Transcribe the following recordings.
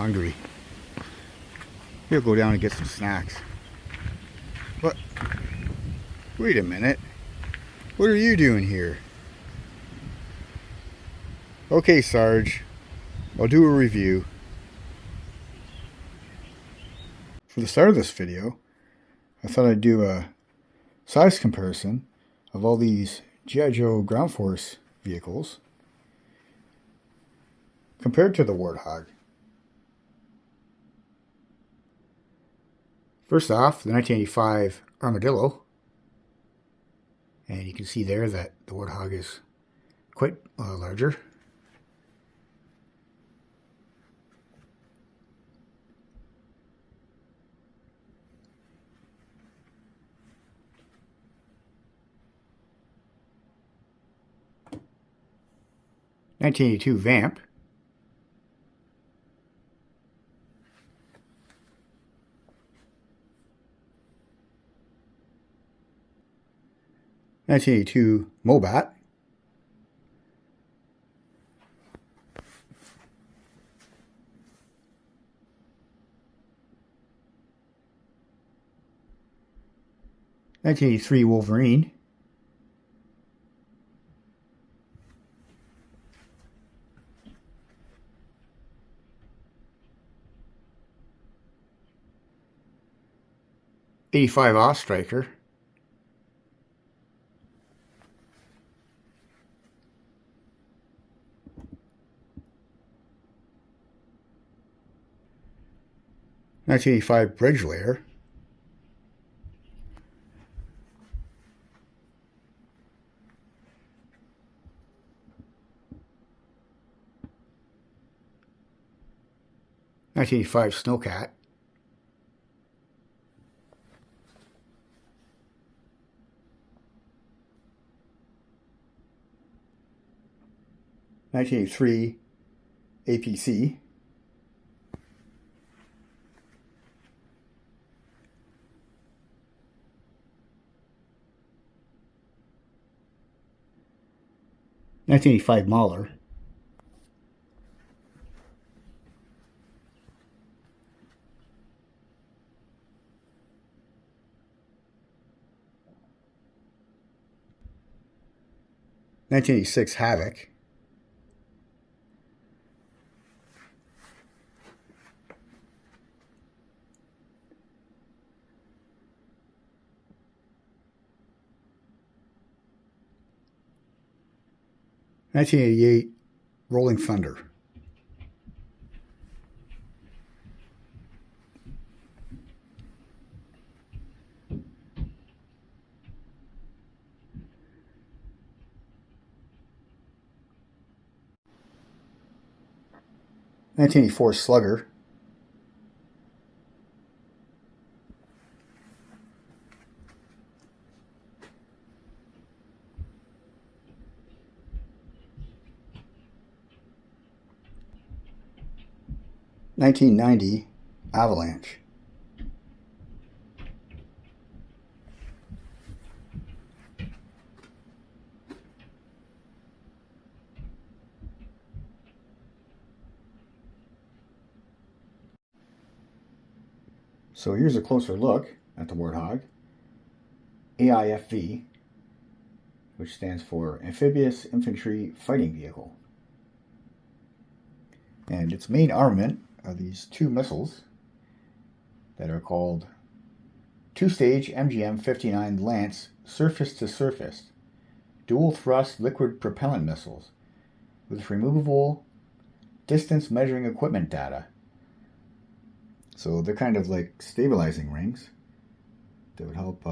hungry. We'll go down and get some snacks. But wait a minute. What are you doing here? Okay, Sarge. I'll do a review. For the start of this video, I thought I'd do a size comparison of all these G.I. Joe ground force vehicles compared to the Warthog. First off, the 1985 Armadillo. And you can see there that the Warthog is quite larger. (1982) Vamp. (1982) Mobat. (1983) Wolverine. (85) Ostriker. (1985) Bridge Layer. (1985) Snowcat. (1983) APC. (1985) Mauler. (1986) Havoc. (1988) Rolling Thunder. (1984) Slugger. (1990) Avalanche. So here's a closer look at the Warthog. AIFV, which stands for Amphibious Infantry Fighting Vehicle. And its main armament are these two missiles that are called two-stage MGM-59 Lance surface-to-surface dual-thrust liquid propellant missiles with removable distance measuring equipment data. So they're kind of like stabilizing rings that would help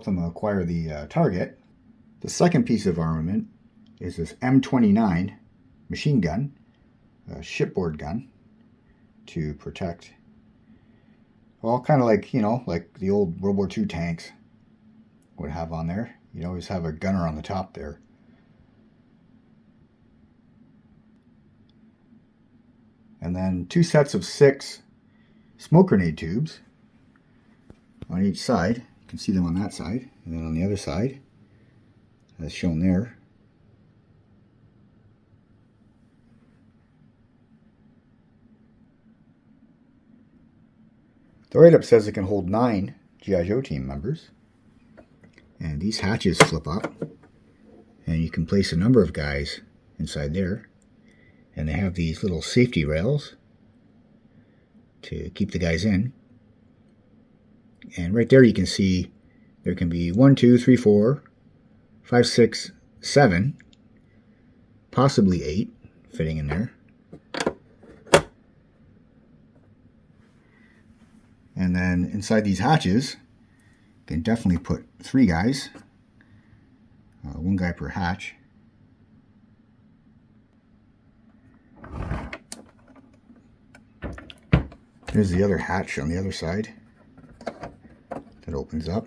them acquire the target. The second piece of armament is this M29 machine gun, a shipboard gun, to protect, well, kind of like, like the old World War II tanks would have on there. You'd always have a gunner on the top there. And then two sets of 6 smoke grenade tubes on each side. You can see them on that side. And then on the other side, as shown there, The write-up says it can hold 9 G.I. Joe team members. And these hatches flip up. And you can place a number of guys inside there. And they have these little safety rails to keep the guys in. And right there you can see there can be 1, 2, 3, 4, 5, 6, 7, possibly 8 fitting in there. And then inside these hatches, you can definitely put 3 guys, 1 guy per hatch. Here's the other hatch on the other side that opens up.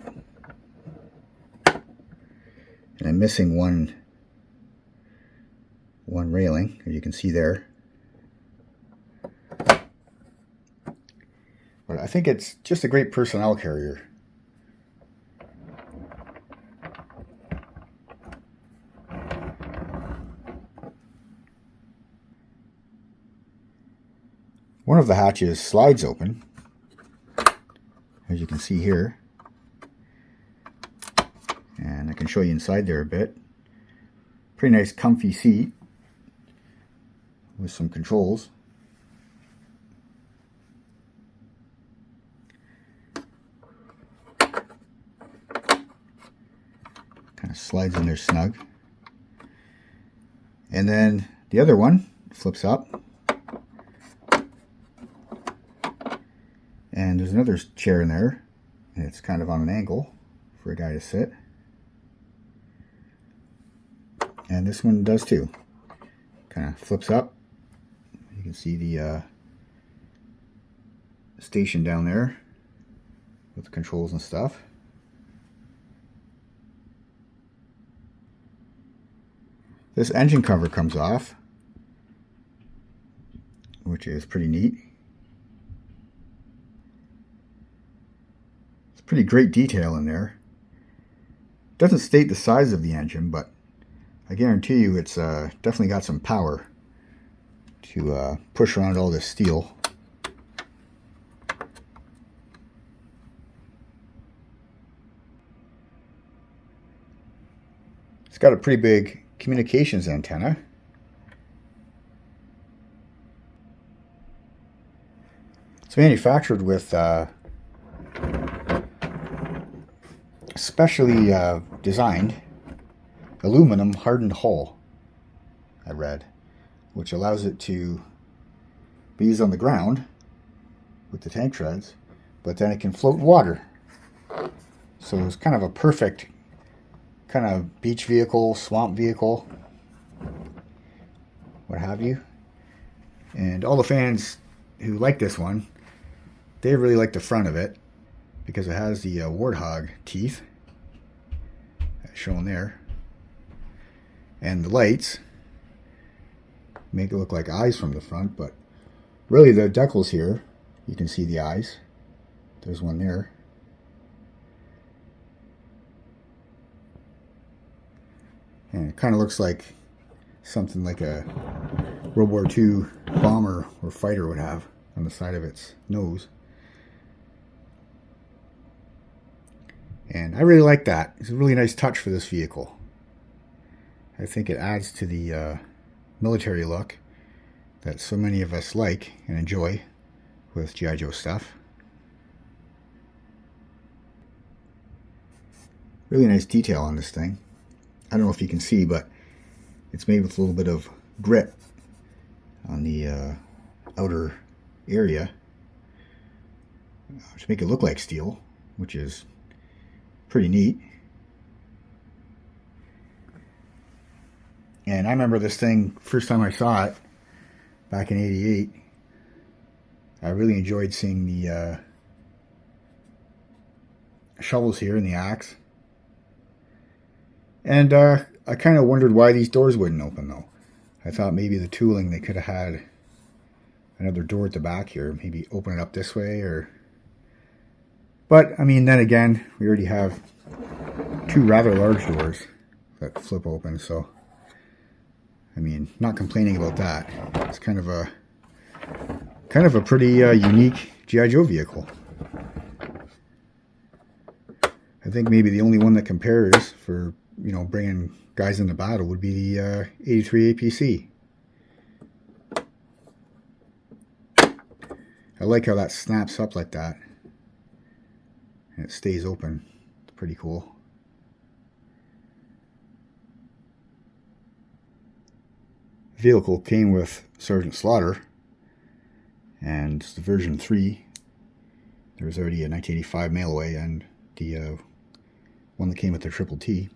And I'm missing one railing, as you can see there. But I think it's just a great personnel carrier. One of the hatches slides open, as you can see here. And I can show you inside there a bit. Pretty nice comfy seat with some controls. Kind of slides in there snug. And then the other one flips up. And there's another chair in there. And it's kind of on an angle for a guy to sit. And this one does too. Kind of flips up. You can see the station down there with the controls and stuff. This engine cover comes off, which is pretty neat. It's pretty great detail in there. It doesn't state the size of the engine, but I guarantee you it's definitely got some power to push around all this steel. It's got a pretty big communications antenna. It's manufactured with specially designed aluminum hardened hull, I read, which allows it to be used on the ground with the tank treads, but then it can float in water. So it's kind of a perfect kind of beach vehicle, swamp vehicle, what have you. And all the fans who like this one, they really like the front of it because it has the Warthog teeth shown there. And the lights make it look like eyes from the front, but really the decals here, you can see the eyes. There's one there. And it kind of looks like something like a World War II bomber or fighter would have on the side of its nose. And I really like that. It's a really nice touch for this vehicle. I think it adds to the military look that so many of us like and enjoy with G.I. Joe stuff. Really nice detail on this thing. I don't know if you can see, but it's made with a little bit of grit on the outer area to make it look like steel, which is pretty neat. And I remember this thing, first time I saw it, back in '88, I really enjoyed seeing the shovels here and the axe. And I kind of wondered why these doors wouldn't open, though. I thought maybe the tooling, they could have had another door at the back here, maybe open it up this way, or... But, I mean, then again, we already have 2 rather large doors that flip open, so... I mean, not complaining about that. It's kind of a pretty unique G.I. Joe vehicle. think maybe the only one that compares for, you know, bringing guys into battle would be the 83 APC. I like how that snaps up like that and it stays open. It's pretty cool. The vehicle came with Sergeant Slaughter, and it's the version 3. There was already a 1985 mail away and the one that came with the Triple T.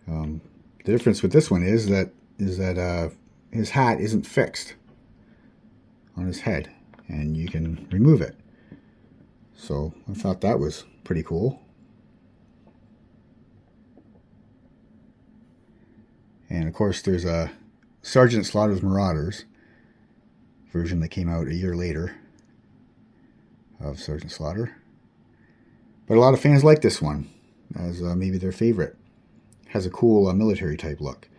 The difference with this one is that his hat isn't fixed on his head, and you can remove it. So I thought that was pretty cool. And of course there's a Sergeant Slaughter's Marauders version that came out a year later of Sergeant Slaughter. But a lot of fans like this one as maybe their favorite. It has a cool military type look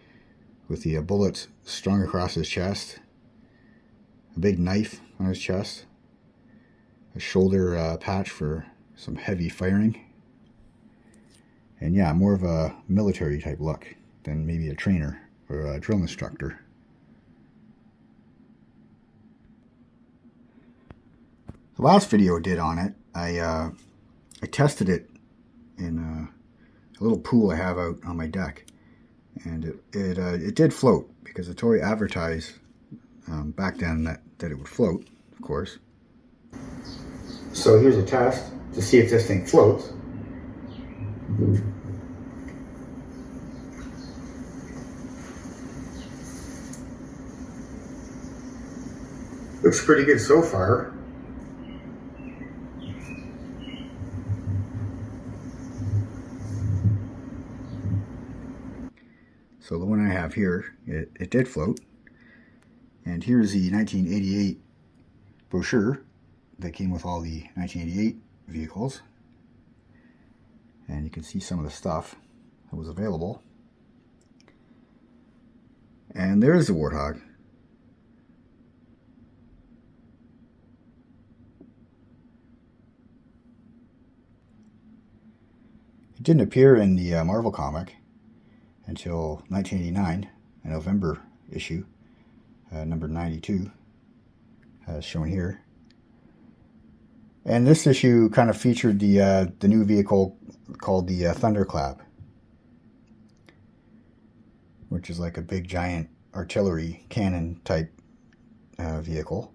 with the bullets strung across his chest, a big knife on his chest, a shoulder patch for some heavy firing, and yeah, more of a military type look than maybe a trainer or a drill instructor. The last video I did on it, I tested it in a little pool I have out on my deck, and it did float because the toy advertised back then that it would float, of course. So here's a test to see if this thing floats. Looks pretty good so far. So the one I have here, it did float. And here's the 1988 brochure that came with all the 1988 vehicles. And you can see some of the stuff that was available. And there's the Warthog. It didn't appear in the Marvel comic until 1989, a November issue, number 92, as shown here. And this issue kind of featured the new vehicle called the Thunderclap, which is like a big giant artillery cannon type vehicle.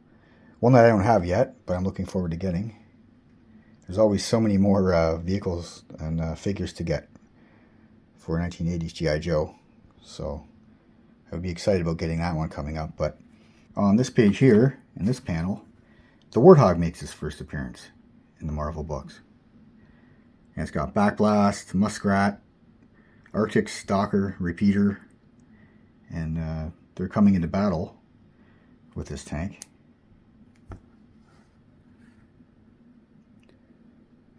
One that I don't have yet, but I'm looking forward to getting. There's always so many more vehicles and figures to get for 1980s G.I. Joe, so I would be excited about getting that one coming up. But on this page here, in this panel, the Warthog makes his first appearance in the Marvel books. And it's got Backblast, Muskrat, Arctic Stalker, Repeater, and they're coming into battle with this tank.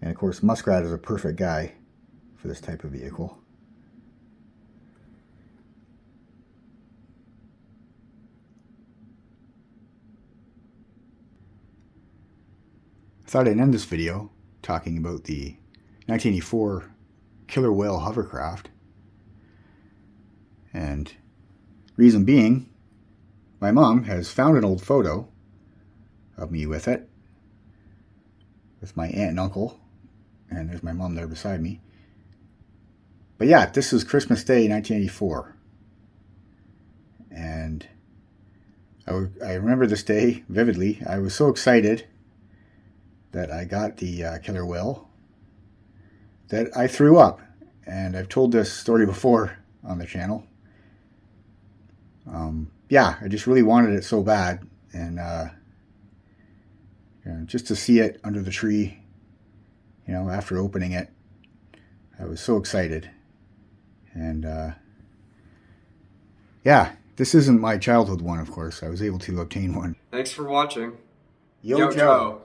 And of course, Muskrat is a perfect guy for this type of vehicle. I thought I'd end this video talking about the 1984 Killer Whale hovercraft. And reason being, my mom has found an old photo of me with it, with my aunt and uncle, and there's my mom there beside me. But yeah, this is Christmas Day 1984, and I remember this day vividly. I was so excited that I got the Killer Whale that I threw up, and I've told this story before on the channel. Yeah, I just really wanted it so bad, and you know, just to see it under the tree, you know, after opening it, I was so excited. And yeah, this isn't my childhood one, of course. I was able to obtain one. Thanks for watching. Yo, Joe.